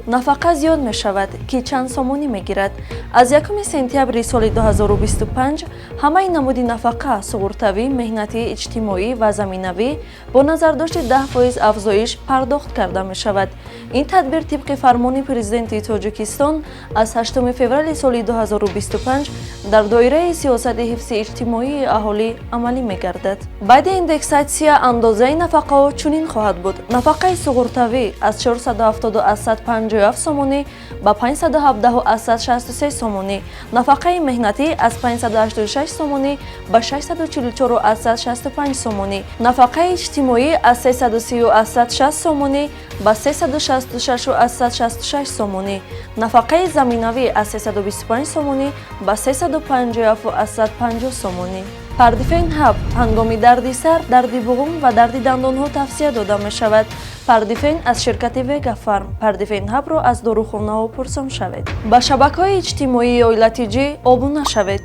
нафақа зиёд мешавад ки чанд сомонӣ мегирад. Аз 1 сентябри соли 2025 ҳамаи намуди нафақа, суғуртавӣ, меҳнатӣ, иҷтимоӣ ва заминавӣ бо назардошти 10% афзоиш пардохт карда мешавад. Ин тадбир тибқи Фармони Президенти Тоҷикистон аз 8 феврали соли 2025 дар доираи сиёсати ҳифзи иҷтимоии аҳолӣ амалӣ мегардад. Баъди индексатсия андозаи нафақаҳо чунин хоҳад буд. Нафақаи суғуртавӣ аз 470 сомонӣ ба 517 сомонӣ, нафақаи меҳнатӣ аз 586 сомонӣ ба 644 сомонӣ, нафақаи иҷтимоӣ аз 330 сомонӣ ба 366 сомонӣ, нафақаи заминавӣ аз 325 сомонӣ ба 350 сомонӣ. Пардифен ҳаб ҳангоми дарди сар, дарди буғум ва дарди дандонҳо тавсия дода мешавад. Пардифен аз ширкати Вега Фарм, пардифен ҳабро аз дорухонаҳо пурсон шавед. Ба шабакаҳои иҷтимоии оилатиҷӣ обуна шавед.